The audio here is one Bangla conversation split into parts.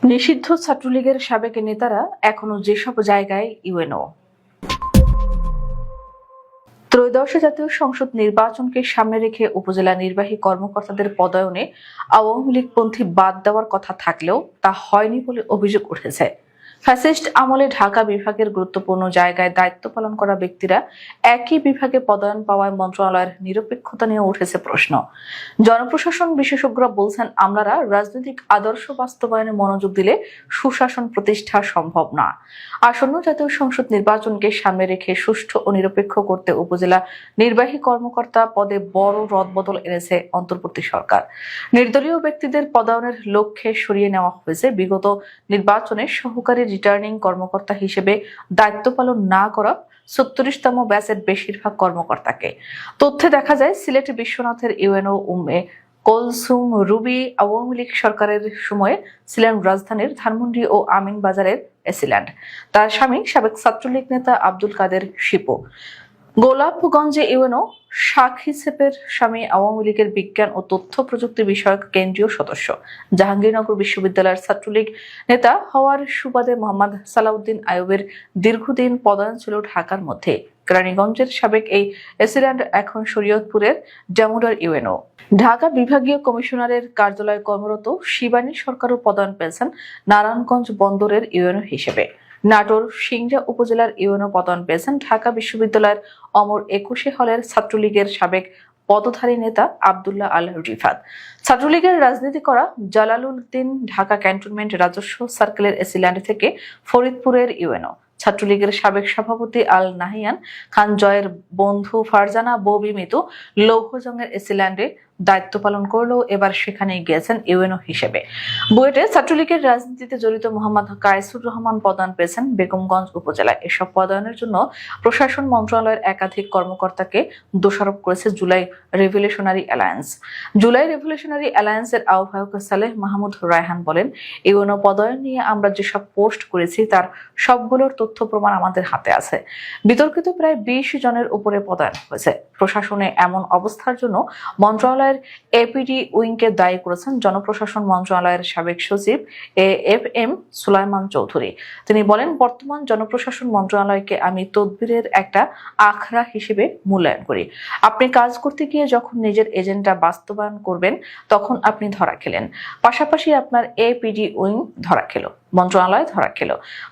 নিষিদ্ধ ছাত্রলীগের সাবেক নেতারা এখনো যেসব জায়গায় ইউএনও। ত্রয়োদশ জাতীয় সংসদ নির্বাচনকে সামনে রেখে উপজেলা নির্বাহী কর্মকর্তাদের পদায়নে আওয়ামী লীগপন্থী বাদ দেওয়ার কথা থাকলেও তা হয়নি বলে অভিযোগ উঠেছে। ফ্যাসিস্ট আমলে ঢাকা বিভাগের গুরুত্বপূর্ণ জায়গায় দায়িত্ব পালন করা ব্যক্তিরা একই বিভাগে পদায়ন পাওয়ায় মন্ত্রণালয়ের নিরপেক্ষতা নিয়ে উঠেছে প্রশ্ন। জনপ্রশাসন বিশেষজ্ঞরা বলছেন, আমলারা রাজনৈতিক আদর্শ বাস্তবায়নে মনোযোগ দিলে সুশাসন প্রতিষ্ঠা সম্ভব না। আসন্ন জাতীয় সংসদ নির্বাচনকে সামনে রেখে সুষ্ঠু ও নিরপেক্ষ করতে উপজেলা নির্বাহী কর্মকর্তা পদে বড় রদবদল এনেছে অন্তর্বর্তী সরকার। নির্দলীয় ব্যক্তিদের পদায়নের লক্ষ্যে সরিয়ে নেওয়া হয়েছে বিগত নির্বাচনে সহকারী রিটার্নিং কর্মকর্তা হিসেবে দায়িত্ব পালন না করা ৩৬তম ব্যাচের বেশিরভাগ কর্মকর্তাকে। তথ্যে দেখা যায়, সিলেট বিশ্বনাথের ইউএনও উম্মে কুলসুম রুবি আওয়ামী লীগ সরকারের সময়ে ছিলেন রাজধানীর ধানমন্ডি ও আমিন বাজারের এসিল্যান্ড। তার স্বামী সাবেক ছাত্রলীগ নেতা আব্দুল কাদের শিপু। গোলাপগঞ্জে ইউএনও সাক্ষী সেপের স্বামী আওয়ামী লীগের বিজ্ঞান ও তথ্য প্রযুক্তি বিষয়ক কেন্দ্রীয় সদস্য। জাহাঙ্গীরনগর বিশ্ববিদ্যালয়ের ছাত্রলীগ নেতা হওয়ার সুবাদে মোহাম্মদ সালাউদ্দিন আইয়ুবের দীর্ঘদিন পদায়ন ছিল ঢাকার মধ্যে। কেরানীগঞ্জের সাবেক এই এসিল্যান্ড এখন শরীয়তপুরের জামুরার ইউএনও। ঢাকা বিভাগীয় কমিশনারের কার্যালয়ে কর্মরত শিবানী সরকারও পদায়ন পেয়েছেন নারায়ণগঞ্জ বন্দরের ইউএনও হিসেবে। নাটোর সিংড়া উপজেলার ইউএনও পদায়ন পেয়েছেন ঢাকা বিশ্ববিদ্যালয়ের অমর ২১ হলের ছাত্রলীগের সাবেক পদধারী নেতা আব্দুল্লাহ আল রিফাত। ছাত্রলীগের রাজনীতি করা জালালউদ্দিন ঢাকা ক্যান্টনমেন্ট রাজস্ব সার্কেলের এসিল্যান্ড থেকে ফরিদপুরের ইউএনও। ছাত্রলীগের সাবেক সভাপতি আল নাহিয়ান খান জয়ের বন্ধু ফারজানা ববি মিতু লৌহজংয়ের এসিল্যান্ডে দায়িত্ব পালন করলেও এবার সেখানে গিয়েছেন ইউএনও হিসেবে। বুয়েটে ছাত্রলীগের রাজনীতিতে জড়িত মোহাম্মদ কায়েসুর রহমান পদায়ন পেয়েছেন বেগমগঞ্জ উপজেলায়। এসব পদায়নের জন্য প্রশাসন মন্ত্রণালয়ের একাধিক কর্মকর্তাকে দোষারোপ করেছে July revolutionary alliance. July revolutionary অ্যালায়েন্সের আহ্বায়ক সালেহ মাহমুদ রায়হান বলেন, ইউএনও পদায়ন নিয়ে আমরা যেসব পোস্ট করেছি তার সবগুলোর তথ্য প্রমাণ আমাদের হাতে আছে। বিতর্কিত প্রায় ২০ জনের উপরে পদায়ন হয়েছে। প্রশাসনে এমন অবস্থার জন্য মন্ত্রণালয়ের এপিডি উইংকে দায়ী করেছেন জনপ্রশাসন মন্ত্রণালয়ের সাবেক সচিব এএফএম সুলাইমান চৌধুরী। তিনি বলেন, বর্তমান জনপ্রশাসন মন্ত্রণালয়কে আমি তদবিরের একটা আখড়া হিসেবে মূল্যায়ন করি। আপনি কাজ করতে গিয়ে যখন নিজের এজেন্ডা বাস্তবায়ন করবেন তখন আপনি ধরা খেলেন, পাশাপাশি আপনার এপিডি উইং ধরা খেল, মন্ত্রণালয় ধরা খেল।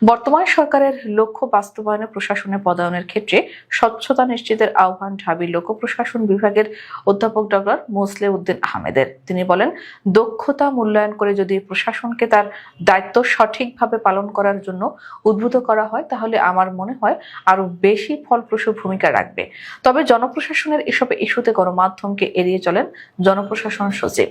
বর্তমান সরকারের লক্ষ্য বাস্তবায়নে প্রশাসনে পদায়নের ক্ষেত্রে স্বচ্ছতা নিশ্চিতের আহ্বান ঢাবি লোক প্রশাসন বিভাগের অধ্যাপক ডক্টর মোসলে উদ্দিন আহমেদের। তিনি বলেন, দক্ষতা মূল্যায়ন করে যদি প্রশাসনকে তার দায়িত্ব সঠিকভাবে পালন করার জন্য উদ্বুদ্ধ করা হয় তাহলে আমার মনে হয় আরো বেশি ফলপ্রসূ ভূমিকা রাখবে। তবে জনপ্রশাসনের এসব ইস্যুতে গণমাধ্যমকে এড়িয়ে চলেন জনপ্রশাসন সচিব।